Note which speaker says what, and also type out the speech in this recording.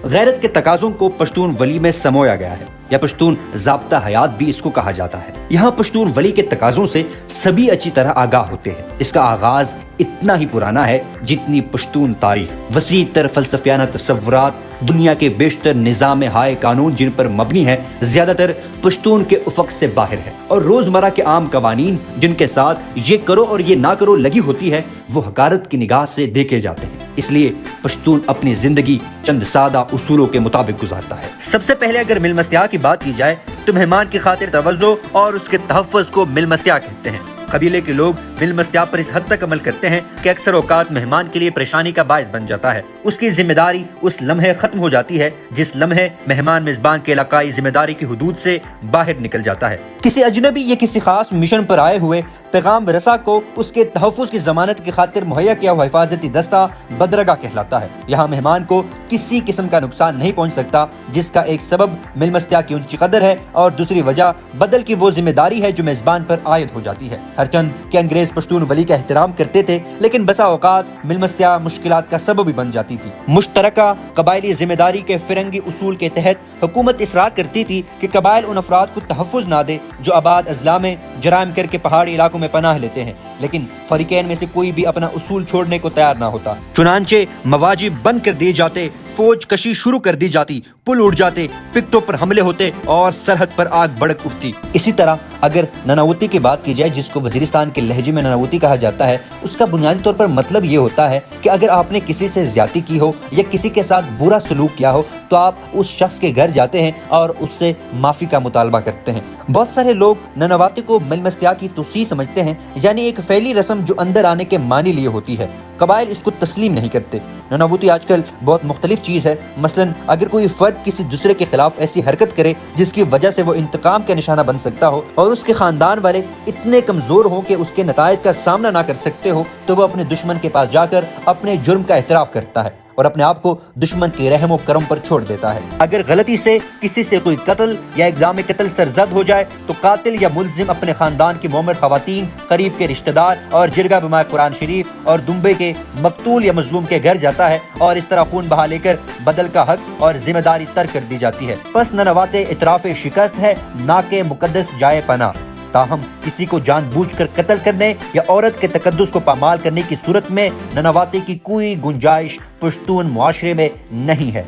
Speaker 1: غیرت کے تقاضوں کو پشتون ولی میں سمویا گیا ہے، یا پشتون ضابطہ حیات بھی اس کو کہا جاتا ہے۔ یہاں پشتون ولی کے تقاضوں سے سبھی اچھی طرح آگاہ ہوتے ہیں۔ اس کا آغاز اتنا ہی پرانا ہے جتنی پشتون تاریخ۔ وسیع تر فلسفیانہ تصورات، دنیا کے بیشتر نظام ہائے قانون جن پر مبنی ہے، زیادہ تر پشتون کے افق سے باہر ہے، اور روزمرہ کے عام قوانین جن کے ساتھ یہ کرو اور یہ نہ کرو لگی ہوتی ہے، وہ حقارت کی نگاہ سے دیکھے جاتے ہیں۔ اس لیے پشتون اپنی زندگی چند سادہ اصولوں کے مطابق گزارتا ہے۔ سب سے پہلے اگر مل مستیاں کی بات کی جائے تو مہمان کی خاطر توجہ اور اس کے تحفظ کو مل مستیاں کہتے ہیں۔ قبیلے کے لوگ مل مستیاں پر اس حد تک عمل کرتے ہیں کہ اکثر اوقات مہمان کے لیے پریشانی کا باعث بن جاتا ہے۔ اس کی ذمہ داری اس لمحے ختم ہو جاتی ہے جس لمحے مہمان میزبان کے علاقائی ذمہ داری کی حدود سے باہر نکل جاتا ہے۔ کسی اجنبی یا کسی خاص مشن پر آئے ہوئے پیغام رساں کو اس کے تحفظ کی ضمانت کی خاطر مہیا کیا ہوا حفاظتی دستہ بدرگاہ کہلاتا ہے۔ یہاں مہمان کو کسی قسم کا نقصان نہیں پہنچ سکتا، جس کا ایک سبب مل مستیاں کی اونچی قدر ہے، اور دوسری وجہ بدل کی وہ ذمہ داری ہے جو میزبان پر عائد ہو جاتی ہے۔ ہرچند کہ انگریز پشتون ولی کا احترام کرتے تھے، لیکن بسا اوقات مل مستیاں مشکلات کا سبب بھی بن جاتی تھی۔ مشترکہ قبائلی ذمہ داری کے فرنگی اصول کے تحت حکومت اصرار کرتی تھی کہ قبائل ان افراد کو تحفظ نہ دے جو آباد اضلاع میں جرائم کر کے پہاڑی علاقوں میں پناہ لیتے ہیں، لیکن فریقین میں سے کوئی بھی اپنا اصول چھوڑنے کو تیار نہ ہوتا۔ چنانچہ مواجب بند کر دیے جاتے، فوج کشی شروع کر دی جاتی، پل اڑ جاتے، پکٹوں پر حملے ہوتے اور سرحد پر آگ بھڑک اٹھتی۔ اسی طرح اگر نناوتی کی بات کی جائے، جس کو وزیرستان کے لہجے میں نناوتی کہا جاتا ہے، اس کا بنیادی طور پر مطلب یہ ہوتا ہے کہ اگر آپ نے کسی سے زیادتی کی ہو یا کسی کے ساتھ برا سلوک کیا ہو تو آپ اس شخص کے گھر جاتے ہیں اور اس سے معافی کا مطالبہ کرتے ہیں۔ بہت سارے لوگ نناواتی کو مل مستیاں کی توسیع سمجھتے ہیں، یعنی ایک فعلی رسم جو اندر آنے کے معنی لیے ہوتی ہے۔ قبائل اس کو تسلیم نہیں کرتے۔ نناوتی آج کل بہت مختلف چیز ہے۔ مثلا اگر کوئی فرد کسی دوسرے کے خلاف ایسی حرکت کرے جس کی وجہ سے وہ انتقام کا نشانہ بن سکتا ہو، اور اس کے خاندان والے اتنے کمزور ہوں کہ اس کے نتائج کا سامنا نہ کر سکتے ہو، تو وہ اپنے دشمن کے پاس جا کر اپنے جرم کا اعتراف کرتا ہے اور اپنے آپ کو دشمن کے رحم و کرم پر چھوڑ دیتا ہے۔ اگر غلطی سے کسی سے کوئی قتل یا اقدام قتل سرزد ہو جائے تو قاتل یا ملزم اپنے خاندان کی معمر خواتین، قریب کے رشتہ دار اور جرگہ بمائے قرآن شریف اور دنبے کے مقتول یا مظلوم کے گھر جاتا ہے، اور اس طرح خون بہا لے کر بدل کا حق اور ذمہ داری ترک کر دی جاتی ہے۔ پس ننواتے اعتراف شکست ہے، نہ کہ مقدس جائے پناہ۔ تاہم کسی کو جان بوجھ کر قتل کرنے یا عورت کے تقدس کو پامال کرنے کی صورت میں ننواتے کی کوئی گنجائش پشتون معاشرے میں نہیں ہے۔